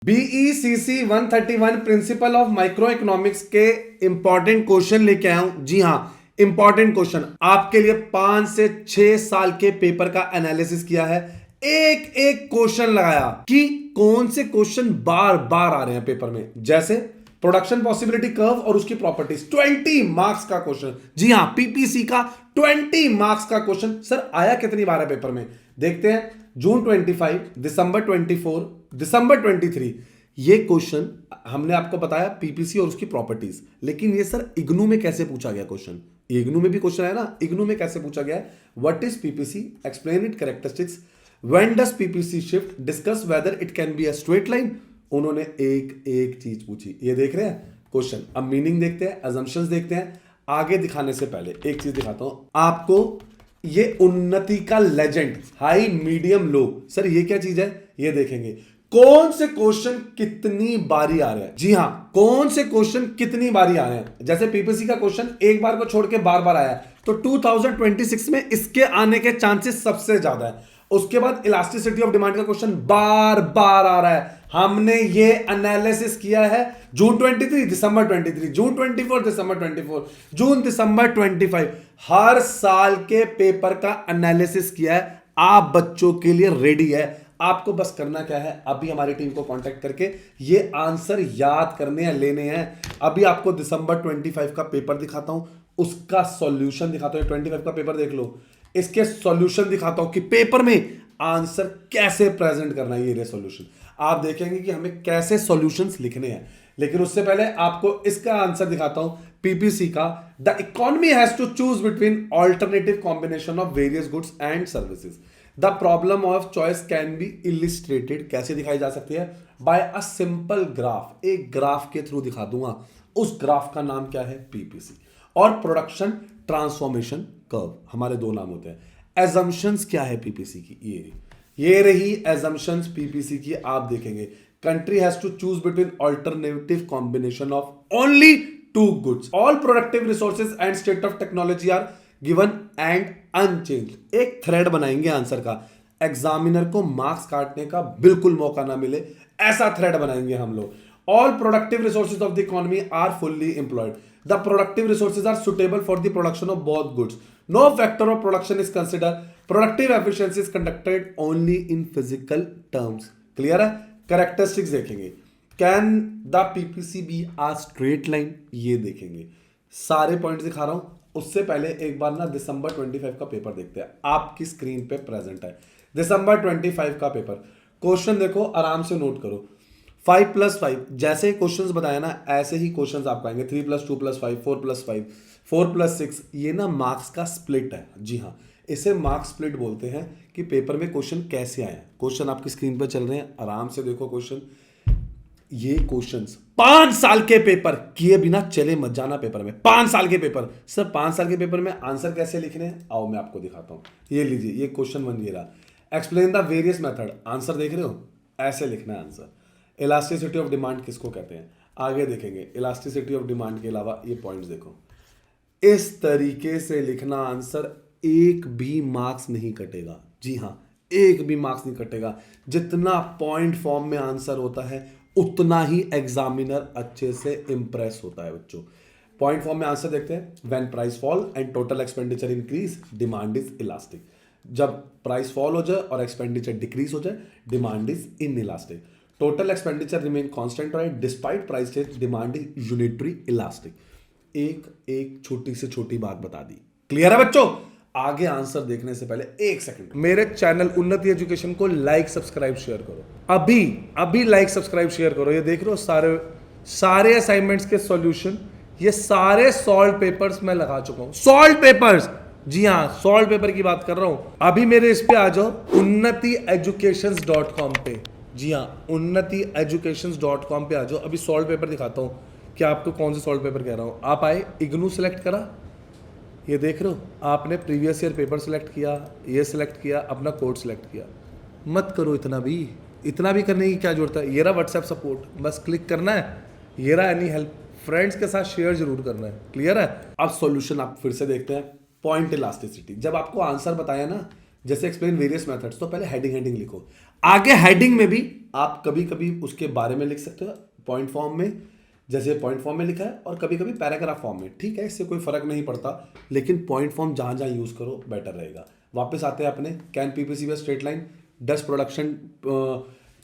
BECC 131 principle of micro economics के important question लेके आया हूं। जी हां, इंपॉर्टेंट क्वेश्चन आपके लिए 5 से 6 साल के पेपर का एनालिसिस किया है। एक एक क्वेश्चन लगाया कि कौन से क्वेश्चन बार बार आ रहे हैं पेपर में, जैसे प्रोडक्शन पॉसिबिलिटी कर्व और उसकी प्रॉपर्टीज, 20 मार्क्स का क्वेश्चन। जी हां, पीपीसी का 20 मार्क्स का क्वेश्चन। सर आया कितनी बार है पेपर में, देखते हैं। जून 25, दिसंबर 24, दिसंबर 23। ये क्वेश्चन हमने आपको बताया पीपीसी और उसकी प्रॉपर्टीज, लेकिन ये सर इग्नू में कैसे पूछा गया क्वेश्चन। इग्नू में भी क्वेश्चन है ना, इग्नू में कैसे पूछा गया है। What is PPC, explain it characteristics, when does PPC shift, discuss whether it can be a straight line. उन्होंने एक एक चीज पूछी, ये देख रहे हैं क्वेश्चन। अब मीनिंग देखते हैं, अजम्पशंस देखते हैं। आगे दिखाने से पहले एक चीज दिखाता हूं आपको, ये उन्नति का legend, high medium low. Sir ये क्या चीज है, ये देखेंगे कौन से क्वेश्चन कितनी बारी आ रहे हैं। जी हां, कौन से क्वेश्चन कितनी बारी आ रहे हैं। जैसे पीपीसी का क्वेश्चन एक बार को छोड़ के बार बार आया है, तो 2026 में इसके आने के चांसेस सबसे ज्यादा है। उसके बाद इलास्टिसिटी ऑफ डिमांड का क्वेश्चन बार बार आ रहा है। हमने ये एनालिसिस किया है जून 23, दिसंबर 23, जून 24, दिसंबर 24, जून दिसंबर 25। हर साल के पेपर का एनालिसिस किया है, आप बच्चों के लिए रेडी है। आपको बस करना क्या है, अभी हमारी टीम को कांटेक्ट करके ये आंसर याद करने हैं, लेने हैं। अभी आपको दिसंबर 25 का पेपर दिखाता हूं, उसका सॉल्यूशन दिखाता हूं। 25 का पेपर देख लो, इसके सॉल्यूशन दिखाता हूं कि पेपर में आंसर कैसे प्रेजेंट करना है। ये सॉल्यूशन आप देखेंगे कि हमें कैसे सॉल्यूशंस लिखने हैं, लेकिन उससे पहले आपको इसका आंसर दिखाता हूं पीपीसी का। The economy has to choose between alternative combination of various goods and services. The problem of choice can be illustrated, कैसे दिखाई जा सकती है, बाय अ सिंपल ग्राफ। एक ग्राफ के थ्रू दिखा दूंगा, उस ग्राफ का नाम क्या है, पीपीसी। और प्रोडक्शन ट्रांसफॉर्मेशन कर्व, हमारे दो नाम होते हैं। एजम्पशंस क्या है पीपीसी की, ये रही एजम्पशंस पीपीसी की। आप देखेंगे country has to choose between alternative combination of only two goods, all productive resources and state of technology are given and unchanged. एक थ्रेड बनाएंगे आंसर का, एग्जामिनर को मार्क्स काटने का बिल्कुल मौका ना मिले, ऐसा थ्रेड बनाएंगे हम लोग। All productive resources of the economy are fully employed, the productive resources are suitable for the production of both goods, no factor of production is considered, productive efficiency is conducted only in physical terms। Clear है। Characteristics देखेंगे, can the PPC be a straight line, ये देखेंगे। सारे points दिखा रहा हूं। उससे पहले एक बार ना दिसंबर 25 का पेपर देखते हैं, आपकी स्क्रीन पे प्रेजेंट है दिसंबर 25 का पेपर। क्वेश्चन देखो, आराम से नोट करो। 5+5 जैसे क्वेश्चंस बताया ना, ऐसे ही क्वेश्चंस आपको आएंगे। 3+2+5, 4+5, 4+6। ये ना मार्क्स का स्प्लिट है। जी हाँ, इसे मार्क्स स्प्लिट बोलते हैं कि पेपर में क्वेश्चन कैसे आए। क्वेश्चन आपकी स्क्रीन पर चल रहे हैं, आराम से देखो क्वेश्चन। ये क्वेश्चंस 5 साल के पेपर किए बिना चले मत जाना पेपर में। 5 साल के पेपर, सर 5 साल के पेपर में आंसर कैसे लिखने हैं, आओ मैं आपको दिखाता हूं। ये लीजिए, ये क्वेश्चन 1 ये रहा। Explain the various method, answer देख रहे हो, ऐसे लिखना है आंसर। इलास्टिसिटी ऑफ डिमांड किसको कहते हैं, आगे देखेंगे। इलास्टिसिटी ऑफ डिमांड के अलावा ये पॉइंट्स देखो, इस तरीके से लिखना आंसर, एक भी मार्क्स नहीं कटेगा। जी हाँ, एक भी मार्क्स नहीं कटेगा। जितना पॉइंट फॉर्म में आंसर होता है उतना ही एग्जामिनर अच्छे से इंप्रेस होता है बच्चों। पॉइंट फॉर्म में आंसर देखते हैं। When price fall and total expenditure increase, demand is elastic. जब प्राइस फॉल हो जाए और एक्सपेंडिचर डिक्रीज हो जाए, demand is inelastic. Total expenditure remain constant रहे despite price change, demand is unitary elastic. एक एक छोटी से छोटी बात बता दी। क्लियर है बच्चों। आगे आंसर देखने से पहले एक सेकंड, मेरे चैनल उन्नति एजुकेशन को लाइक सब्सक्राइब शेयर करो। अभी लाइक सब्सक्राइब शेयर करो। ये देख रहे हो सारे असाइनमेंट्स के सॉल्यूशन, ये सारे सॉल्व पेपर्स मैं लगा चुका हूं। सॉल्व पेपर्स, जी हाँ, सॉल्व पेपर की बात कर रहा हूं। अभी मेरे इस पे आ जाओ, unnatieducations.com पे। जी हाँ, unnatieducations.com पे आ जाओ। अभी सॉल्व पेपर दिखाता हूँ कि आपको कौन से सॉल्व पेपर कह रहा हूँ। आप आए, इग्नू सेलेक्ट करा, ये देख रहे हो, आपने प्रीवियस ईयर पेपर सेलेक्ट किया, ये सेलेक्ट किया, अपना कोड सेलेक्ट किया। मत करो इतना भी करने की क्या जरूरत है। ये रहा व्हाट्सएप सपोर्ट, बस क्लिक करना है। ये रहा एनी हेल्प, फ्रेंड्स के साथ शेयर जरूर करना है। क्लियर है। अब सॉल्यूशन आप फिर से देखते हैं। पॉइंट इलास्टिसिटी, जब आपको आंसर बताया ना, जैसे एक्सप्लेन वेरियस मेथड्स, तो पहले हेडिंग लिखो। आगे हेडिंग में भी आप कभी कभी उसके बारे में लिख सकते हो पॉइंट फॉर्म में, जैसे पॉइंट फॉर्म में लिखा है, और कभी कभी पैराग्राफ फॉर्म में। ठीक है, इससे कोई फर्क नहीं पड़ता, लेकिन पॉइंट फॉर्म जहां जहां यूज करो बेटर रहेगा। वापस आते हैं अपने, can PPC be straight line, does production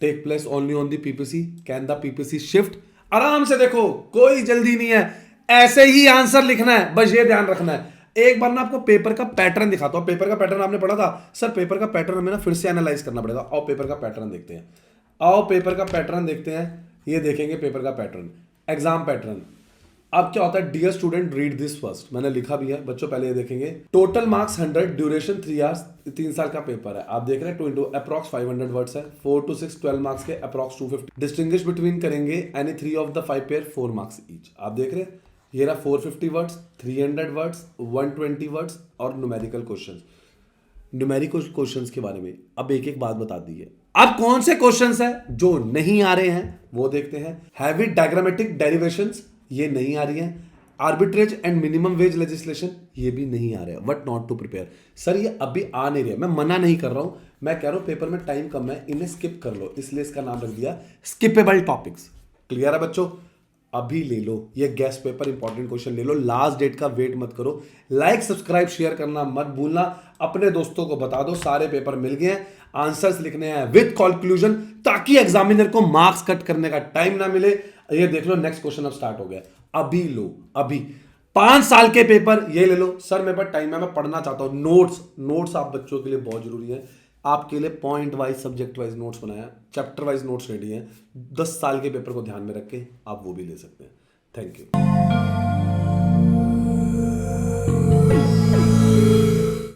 take place only on the PPC, can the PPC shift. आराम से देखो, कोई जल्दी नहीं है, ऐसे ही आंसर लिखना है, बस ये ध्यान रखना है। एक बार ना आपको पेपर का पैटर्न दिखाता हूं। पेपर का पैटर्न आपने पढ़ा था सर, पेपर का पैटर्न हमें ना फिर से एनालाइज करना पड़ेगा। आओ पेपर का पैटर्न देखते हैं, आओ पेपर का पैटर्न देखते हैं। ये देखेंगे पेपर का पैटर्न, एग्जाम पैटर्न। अब क्या होता है, dear student read this first, मैंने लिखा भी है बच्चों, पहले ये देखेंगे। टोटल मार्क्स 100, ड्यूरेशन 3 आवर्स, 3 साल का पेपर है। आप देख रहे हैं 2 अप्रॉक्स 500 वर्ड्स है, 4 to 6 12 मार्क्स के, अप्रॉक्स 250। डिस्टिंग्विश बिटवीन करेंगे any 3 of the 5 pair, 4 marks each. आप देख रहे हैं, ये रहा 450 वर्ड्स, 300 वर्ड्स, 120 वर्ड्स और न्यूमेरिकल क्वेश्चंस। न्यूमेरिकल क्वेश्चंस के बारे में अब एक एक बात बता दी है। अब कौन से क्वेश्चंस है जो नहीं आ रहे हैं वो देखते हैं। हैवी डायग्रामेटिक डेरिवेशंस, ये नहीं आ रही है। Arbitrage and minimum wage legislation, ये भी नहीं आ रहा है। What not to prepare, sir ये अभी आ नहीं रहा है। मैं मना नहीं कर रहा हूं, मैं कह रहा हूं पेपर में टाइम कम है, इन्हें स्किप कर लो, इसलिए इसका नाम रख दिया स्किपेबल टॉपिक्स। क्लियर है बच्चों? अभी ले लो ये गेस्ट पेपर, इंपॉर्टेंट क्वेश्चन ले लो, लास्ट डेट का वेट मत करो। लाइक सब्सक्राइब शेयर करना मत भूलना, अपने दोस्तों को बता दो सारे पेपर मिल गए हैं, आंसर्स लिखने हैं विद कंक्लूजन, ताकि एग्जामिनर को मार्क्स कट करने का टाइम ना मिले। ये देख लो नेक्स्ट क्वेश्चन अब स्टार्ट हो गया, अभी लो अभी। 5 साल के पेपर ये ले लो। सर मेरे पास टाइम है, मैं पढ़ना चाहता हूं। नोट्स आप बच्चों के लिए बहुत जरूरी है। आपके लिए point wise subject wise notes बनाया, चैप्टर वाइज नोट्स रेडी हैं। 10 साल के पेपर को ध्यान में रख के आप वो भी ले सकते हैं। Thank you.